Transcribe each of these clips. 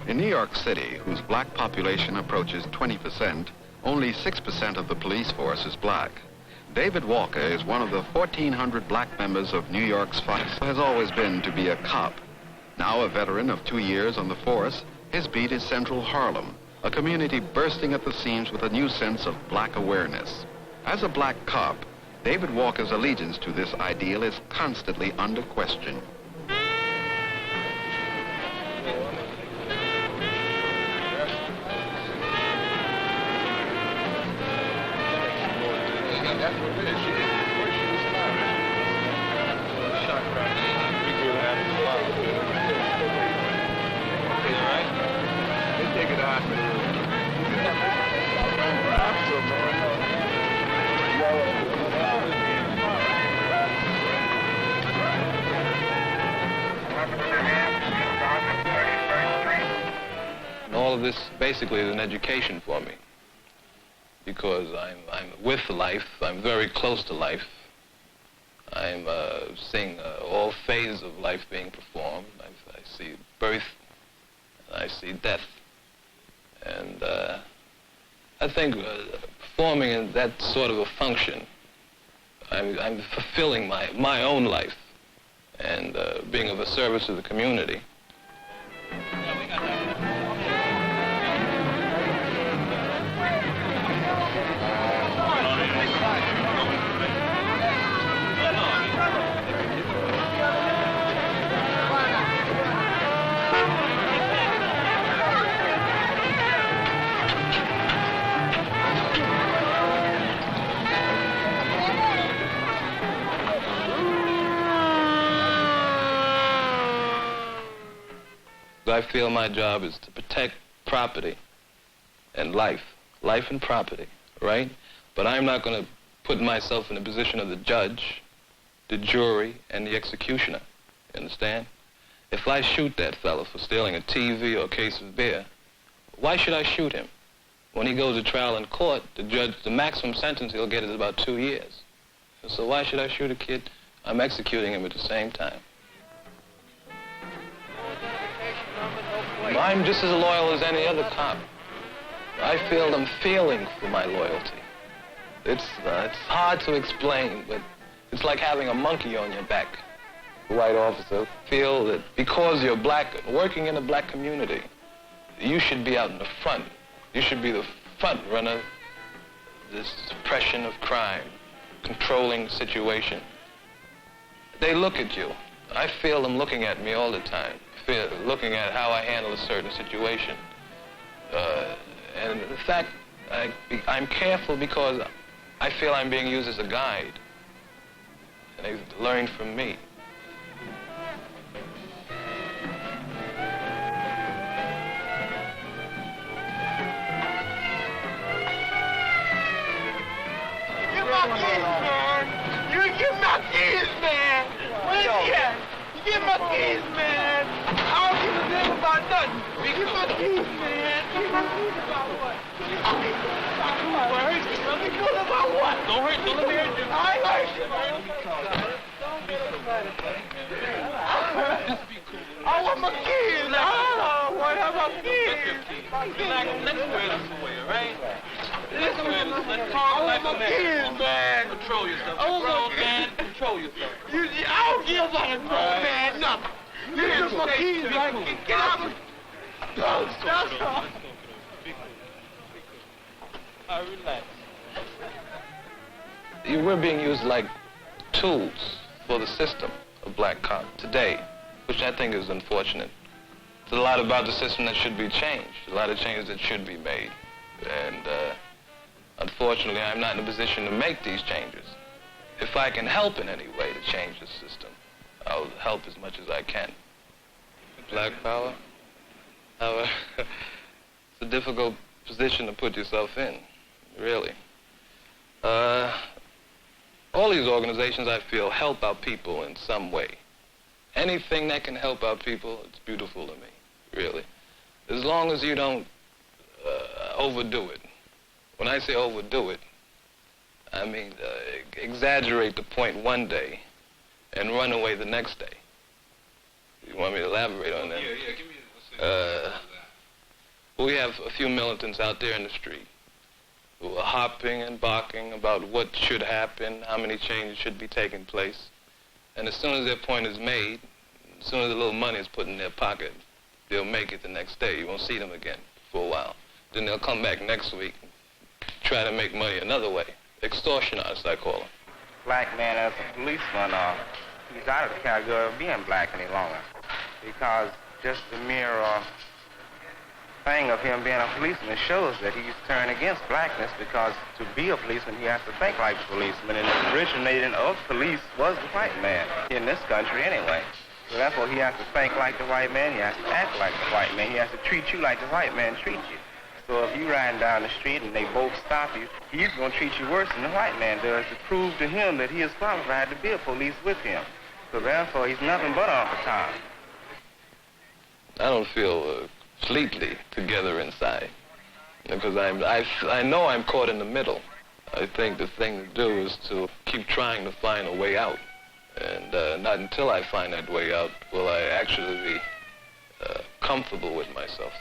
In New York City, whose black population approaches 20%, only 6% of the police force is black. David Walker is one of the 1,400 black members of New York's force. Has always been to be a cop. Now a veteran of 2 years on the force, his beat is Central Harlem, a community bursting at the seams with a new sense of black awareness. As a black cop, David Walker's allegiance to this ideal is constantly under question. All of this basically is an education for me, because I'm with life, I'm very close to life. I'm seeing all phases of life being performed. I see birth, and I see death. And I think performing in that sort of a function, I'm fulfilling my own life and being of a service to the community. I feel my job is to protect property and life and property, right? But I'm not going to put myself in the position of the judge, the jury, and the executioner, you understand? If I shoot that fellow for stealing a TV or a case of beer, why should I shoot him? When he goes to trial in court, the maximum sentence he'll get is about 2 years. So why should I shoot a kid? I'm executing him at the same time. I'm just as loyal as any other cop. I feel them feeling for my loyalty. It's hard to explain, but it's like having a monkey on your back. The white officer feel that because you're black, working in a black community, you should be out in the front. You should be the front runner. This suppression of crime, controlling situation. They look at you. I feel them looking at me all the time. Looking at how I handle a certain situation. And in fact, I'm careful because I feel I'm being used as a guide. And they've learned from me. Give my keys, man! You give my keys, man! Where's he at? You give my keys, man! I don't give a damn about nothing. Give my keys, man. Give my keys about what? Give my keys about what? What hurt you? Let me know about what? Don't hurt you. Let me hurt you. I ain't hurt you. Don't get excited. Just be cool. I want my keys. I want to have my keys. Let's wear this away, all right? Let's talk like a man. Man. Control yourself. Grown man, control yourself. I don't give about a grown man nothing. You took my keys, right? Get out of That's all. All right, relax. We're being used like tools for the system of black cop today, which I think is unfortunate. There's a lot about the system that should be changed, a lot of changes that should be made. And unfortunately, I'm not in a position to make these changes. If I can help in any way to change the system, I'll help as much as I can. Black power? It's a difficult position to put yourself in, really. All these organizations, I feel, help our people in some way. Anything that can help our people, it's beautiful to me, really. As long as you don't overdo it. When I say overdo it, I mean exaggerate the point one day and run away the next day. You want me to elaborate on that? Yeah, give me We have a few militants out there in the street who are hopping and barking about what should happen, how many changes should be taking place. And as soon as their point is made, as soon as a little money is put in their pocket, they'll make it the next day. You won't see them again for a while. Then they'll come back next week and try to make money another way. Extortion artists, I call them. Black man as a policeman, he's out of the category of being black any longer. Because just the mere thing of him being a policeman shows that he's turned against blackness, because to be a policeman, he has to think like a policeman, and the originating of police was the white man, in this country anyway. So therefore, he has to think like the white man, he has to act like the white man, he has to treat you like the white man treats you. So if you riding down the street and they both stop you, he's going to treat you worse than the white man does to prove to him that he is qualified to be a police with him. So therefore, he's nothing but off the time. I don't feel completely together inside, because I know I'm caught in the middle. I think the thing to do is to keep trying to find a way out, and not until I find that way out will I actually be comfortable with myself.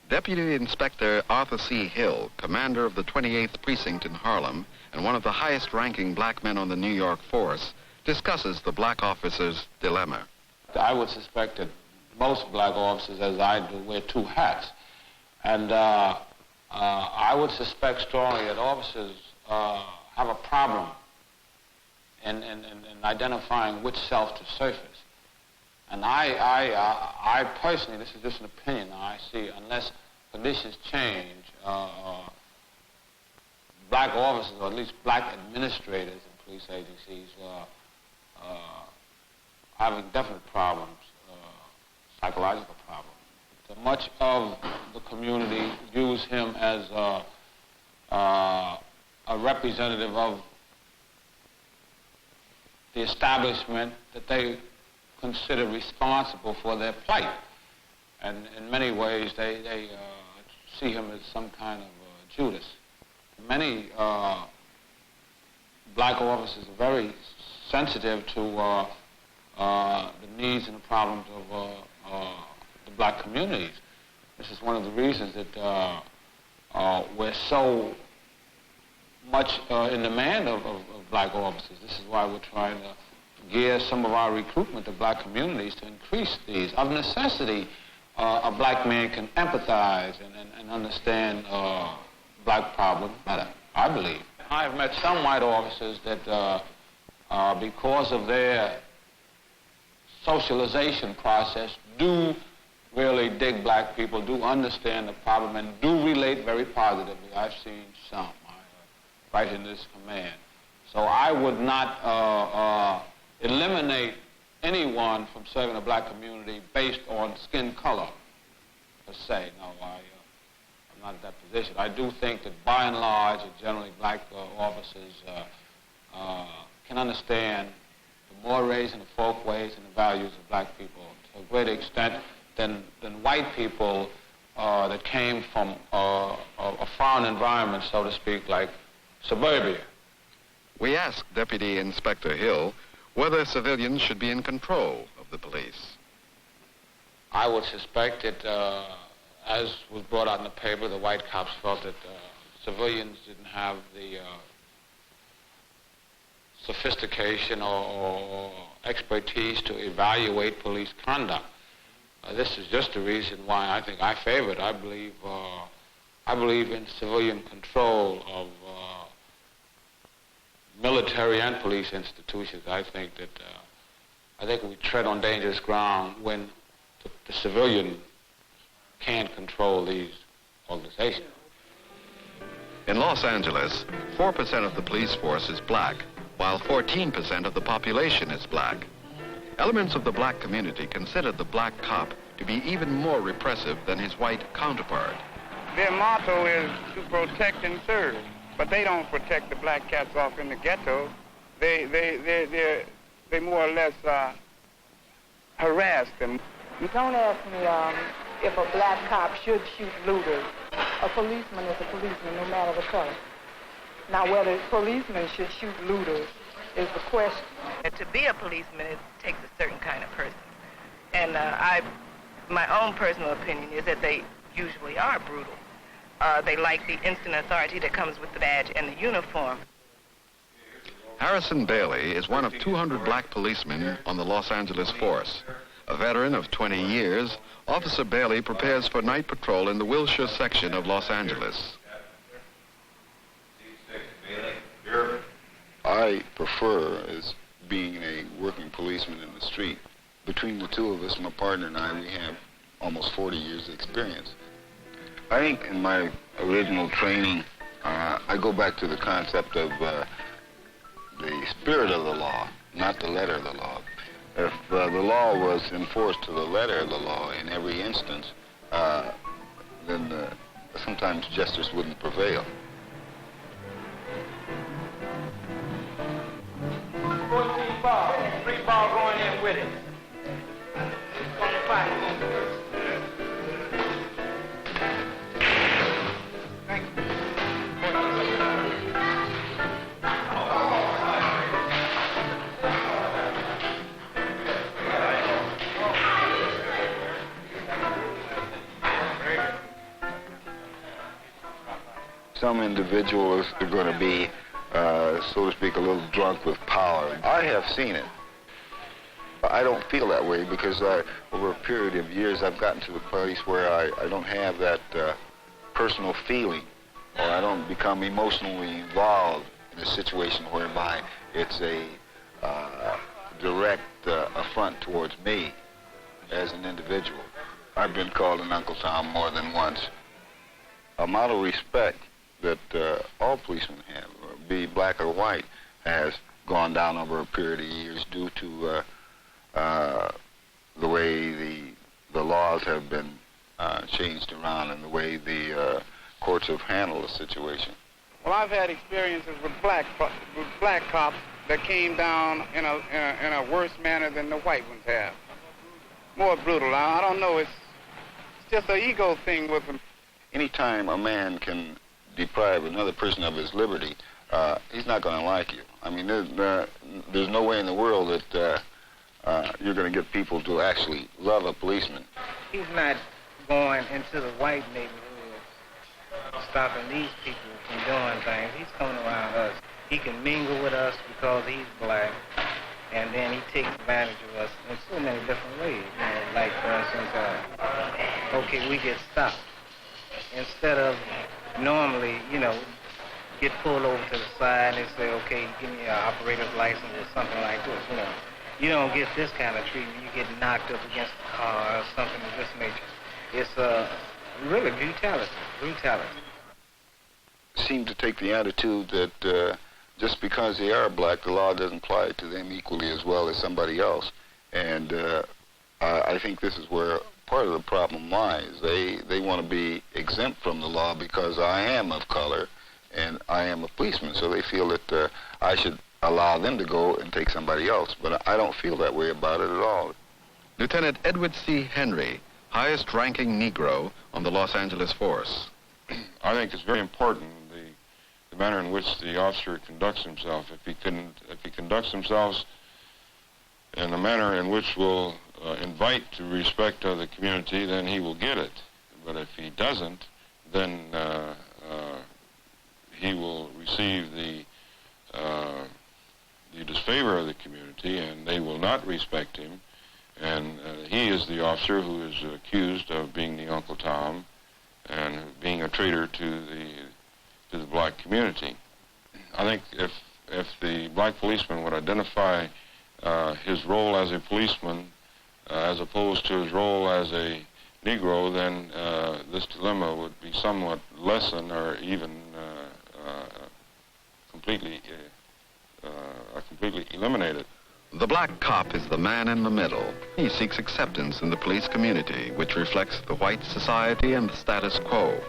Deputy Inspector Arthur C. Hill, commander of the 28th Precinct in Harlem and one of the highest-ranking black men on the New York force, discusses the black officer's dilemma. I would suspect that most black officers, as I do, wear two hats. And I would suspect strongly that officers have a problem in identifying which self to surface. And I personally, this is just an opinion, I see, unless conditions change, black officers, or at least black administrators in police agencies, having definite problems, psychological problems. So much of the community views him as a representative of the establishment that they consider responsible for their plight. And in many ways, they see him as some kind of Judas. Many black officers are very sensitive to the needs and the problems of the black communities. This is one of the reasons that we're so much in demand of black officers. This is why we're trying to gear some of our recruitment to black communities to increase these. Of necessity, a black man can empathize and understand black problems better, I believe. I've met some white officers that, because of their socialization process, do really dig black people, do understand the problem, and do relate very positively. I've seen some right in this command. So I would not eliminate anyone from serving a black community based on skin color, per se. No, I'm not in that position. I do think that by and large, generally black officers can understand the mores and the folkways and the values of black people to a greater extent than white people that came from a foreign environment, so to speak, like suburbia. We asked Deputy Inspector Hill whether civilians should be in control of the police. I would suspect that, as was brought out in the paper, the white cops felt that civilians didn't have the sophistication or expertise to evaluate police conduct. This is just the reason why I think I favor it. I believe in civilian control of military and police institutions. I think we tread on dangerous ground when the civilian can't control these organizations. In Los Angeles, 4% of the police force is black, while 14% of the population is black. Elements of the black community consider the black cop to be even more repressive than his white counterpart. Their motto is to protect and serve, but they don't protect the black cats off in the ghetto. They more or less harass them. Don't ask me if a black cop should shoot looters. A policeman is a policeman, no matter the color. Now, whether policemen should shoot looters is the question. To be a policeman, it takes a certain kind of person. And I My own personal opinion is that they usually are brutal. They like the instant authority that comes with the badge and the uniform. Harrison Bailey is one of 200 black policemen on the Los Angeles force. A veteran of 20 years, Officer Bailey prepares for night patrol in the Wilshire section of Los Angeles. I prefer as being a working policeman in the street. Between the two of us, my partner and I, we have almost 40 years of experience. I think in my original training, I go back to the concept of the spirit of the law, not the letter of the law. If the law was enforced to the letter of the law in every instance, then sometimes justice wouldn't prevail. 14 balls, 3 balls going in with it. It's going to fight. Thank you. Some individuals are going to be, so to speak, a little drunk with power. I have seen it. I don't feel that way because over a period of years I've gotten to the place where I don't have that personal feeling, or I don't become emotionally involved in a situation whereby it's a direct affront towards me as an individual. I've been called an Uncle Tom more than once. A model respect that all policemen have, be black or white, has gone down over a period of years due to the way the laws have been changed around and the way the courts have handled the situation. Well, I've had experiences with black cops that came down in a worse manner than the white ones have. More brutal. I don't know. It's just an ego thing with them. Anytime a man can deprive another person of his liberty, he's not going to like you. I mean, there's no way in the world that you're going to get people to actually love a policeman. He's not going into the white neighborhoods, stopping these people from doing things. He's coming around us. He can mingle with us because he's black, and then he takes advantage of us in so many different ways. You know, like, for instance, okay, we get stopped. Instead of normally, you know, get pulled over to the side and say, okay, give me an operator's license or something like this, you know. You don't get this kind of treatment. You get knocked up against the car or something of this nature. It's really brutality. Seem to take the attitude that just because they are black, the law doesn't apply to them equally as well as somebody else. And I think this is where part of the problem lies. They want to be exempt from the law because I am of color and I am a policeman, so they feel that I should allow them to go and take somebody else. But I don't feel that way about it at all. Lieutenant Edward C. Henry, highest-ranking Negro on the Los Angeles force. I think it's very important the manner in which the officer conducts himself. If he conducts himself in a manner in which will invite to respect of the community, then he will get it. But if he doesn't, then he will receive the disfavor of the community, and they will not respect him. And he is the officer who is accused of being the Uncle Tom and being a traitor to the black community. I think if the black policeman would identify his role as a policeman as opposed to his role as a Negro, then this dilemma would be somewhat lessened or even completely eliminated. The black cop is the man in the middle. He seeks acceptance in the police community, which reflects the white society and the status quo.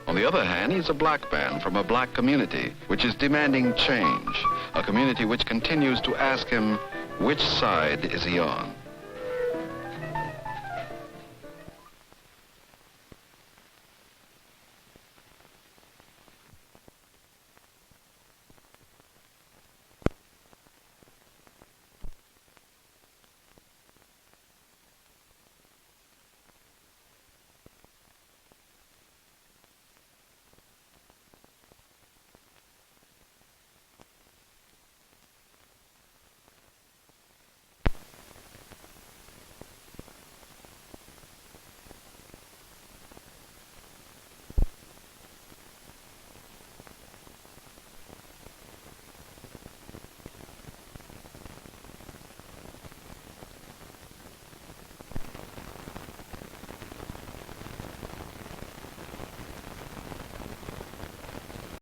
On the other hand, he's a black man from a black community, which is demanding change, a community which continues to ask him, which side is he on?